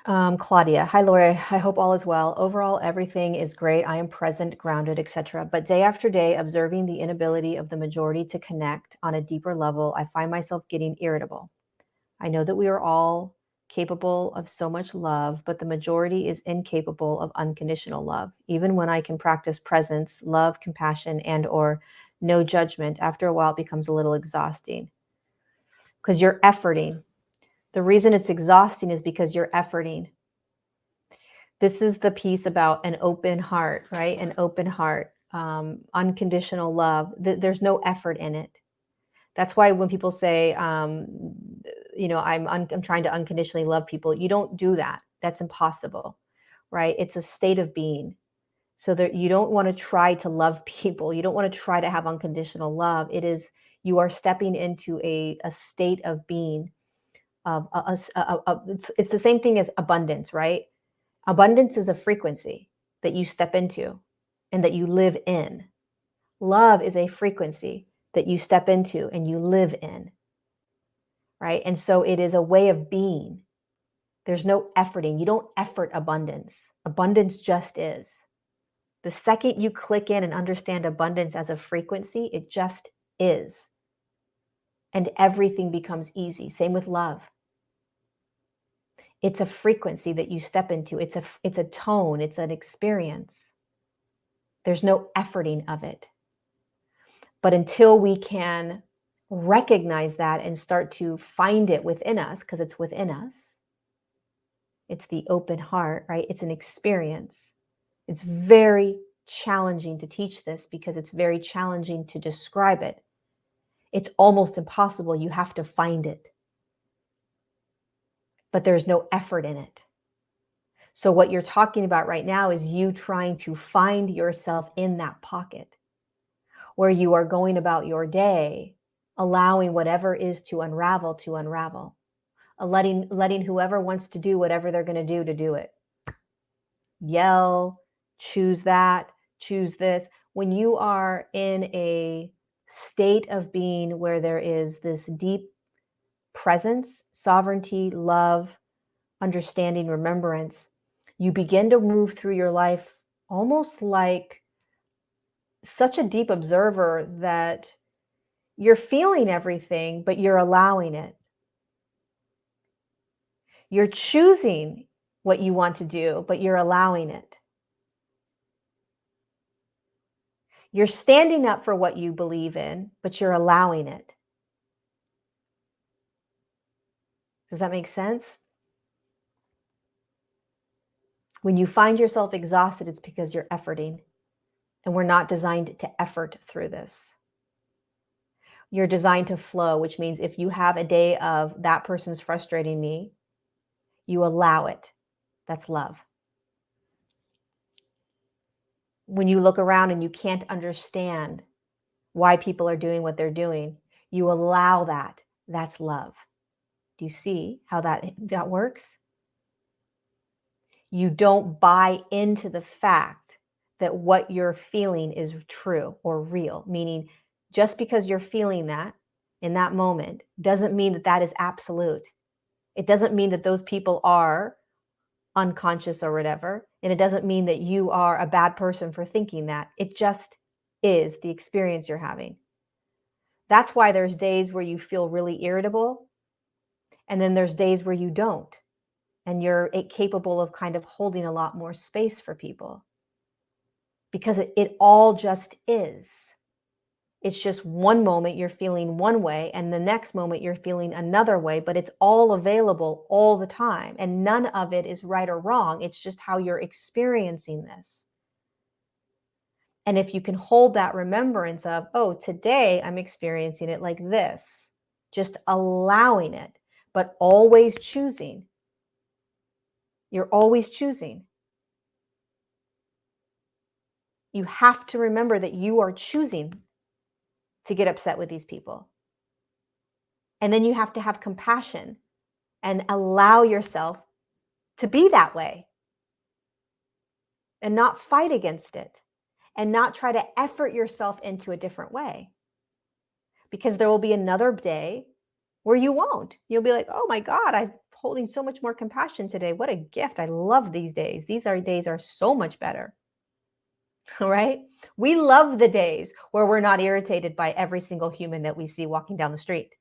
Claudia, hi Laura. I hope all is well. Overall, everything is great. I am present, grounded, etc. But day after day, observing the inability of the majority to connect on a deeper level, I find myself getting irritable. I know that we are all capable of so much love, but the majority is incapable of unconditional love. Even when I can practice presence, love, compassion, and or no judgment, after a while it becomes a little exhausting because you're efforting. The reason it's exhausting is because you're efforting. This is the piece about an open heart, right? An open heart, unconditional love. There's no effort in it. That's why when people say, I'm trying to unconditionally love people, you don't do that. That's impossible, right? It's a state of being. So that you don't want to try to love people. You don't want to try to have unconditional love. It is, you are stepping into a state of being. It's the same thing as abundance, right? Abundance is a frequency that you step into and that you live in. Love is a frequency that you step into and you live in, right? And so it is a way of being. There's no efforting. You don't effort abundance. Abundance just is. The second you click in and understand abundance as a frequency, it just is. And everything becomes easy. Same with love. It's a frequency that you step into. It's a tone. It's an experience. There's no efforting of it. But until we can recognize that and start to find it within us, because it's within us, it's the open heart, right? It's an experience. It's very challenging to teach this because it's very challenging to describe it. It's almost impossible. You have to find it. But there's no effort in it. So what you're talking about right now is you trying to find yourself in that pocket where you are going about your day, allowing whatever is to unravel, letting whoever wants to do whatever they're going to do it. Yell, choose that, choose this. When you are in a state of being where there is this deep presence, sovereignty, love, understanding, remembrance, you begin to move through your life almost like such a deep observer that you're feeling everything, but you're allowing it. You're choosing what you want to do, but you're allowing it. You're standing up for what you believe in, but you're allowing it. Does that make sense? When you find yourself exhausted, it's because you're efforting, and we're not designed to effort through this. You're designed to flow, which means if you have a day of that person's frustrating me, you allow it. That's love. When you look around and you can't understand why people are doing what they're doing, you allow that. That's love. Do you see how that works? You don't buy into the fact that what you're feeling is true or real, meaning just because you're feeling that in that moment doesn't mean that that is absolute. It doesn't mean that those people are unconscious or whatever, and it doesn't mean that you are a bad person for thinking that. It just is the experience you're having. That's why there's days where you feel really irritable, and then there's days where you don't, and you're capable of kind of holding a lot more space for people, because it all just is. It's just one moment you're feeling one way, and the next moment you're feeling another way, but it's all available all the time, and none of it is right or wrong. It's just how you're experiencing this. And if you can hold that remembrance of, oh, today I'm experiencing it like this, just allowing it, but always choosing. You're always choosing. You have to remember that you are choosing to get upset with these people. And then you have to have compassion and allow yourself to be that way and not fight against it and not try to effort yourself into a different way. Because there will be another day where you won't. You'll be like, oh my God, holding so much more compassion today. What a gift. I love these days. Days are so much better. All right? We love the days where we're not irritated by every single human that we see walking down the street.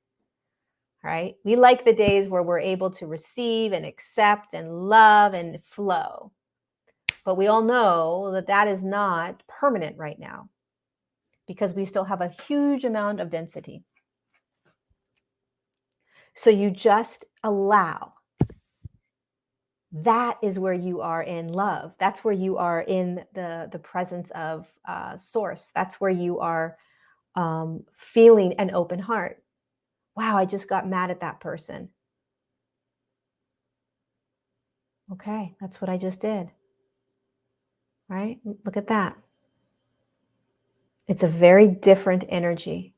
Right? We like the days where we're able to receive and accept and love and flow. But we all know that that is not permanent right now because we still have a huge amount of density. So you just allow. That is where you are in love. That's where you are in the presence of source. That's where you are feeling an open heart. Wow, I just got mad at that person. Okay, that's what I just did. Right? Look at that. It's a very different energy.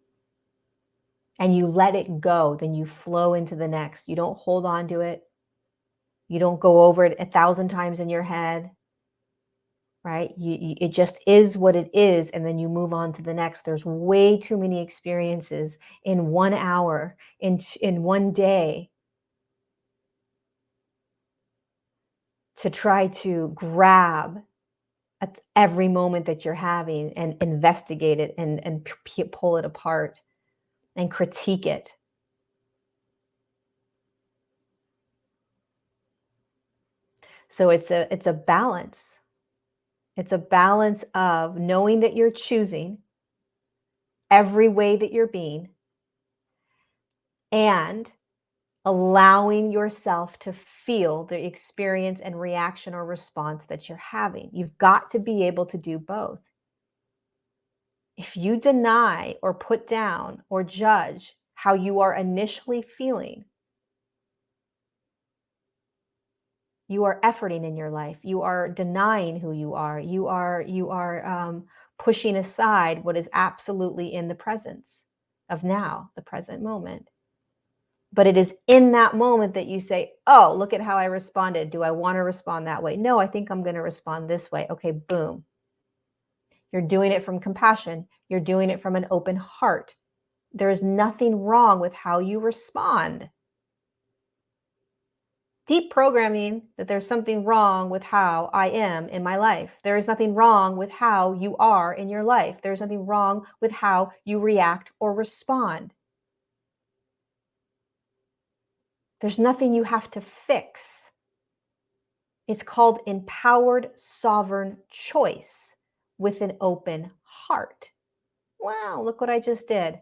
And you let it go, then you flow into the next. You don't hold on to it. You don't go over it 1,000 times in your head, right? It just is what it is, and then you move on to the next. There's way too many experiences in 1 hour, in one day, to try to grab at every moment that you're having and investigate it and pull it apart and critique it. So it's a balance. It's a balance of knowing that you're choosing every way that you're being and allowing yourself to feel the experience and reaction or response that you're having. You've got to be able to do both. If you deny or put down or judge how you are initially feeling, you are efforting in your life. You are denying who you are. You are pushing aside what is absolutely in the presence of now, the present moment. But it is in that moment that you say, oh, look at how I responded. Do I want to respond that way? No, I think I'm going to respond this way. Okay, boom. You're doing it from compassion. You're doing it from an open heart. There is nothing wrong with how you respond. Deep programming that there's something wrong with how I am in my life. There is nothing wrong with how you are in your life. There's nothing wrong with how you react or respond. There's nothing you have to fix. It's called empowered sovereign choice with an open heart. Wow, look what I just did.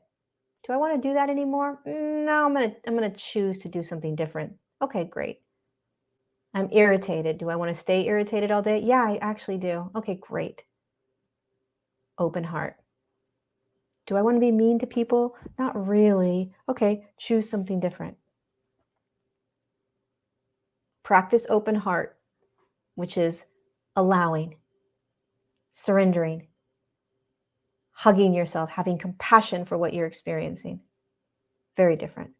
Do I want to do that anymore? No, I'm going to choose to do something different. Okay, great. I'm irritated. Do I want to stay irritated all day? Yeah, I actually do. Okay, great. Open heart. Do I want to be mean to people? Not really. Okay, choose something different. Practice open heart, which is allowing, surrendering, hugging yourself, having compassion for what you're experiencing. Very different.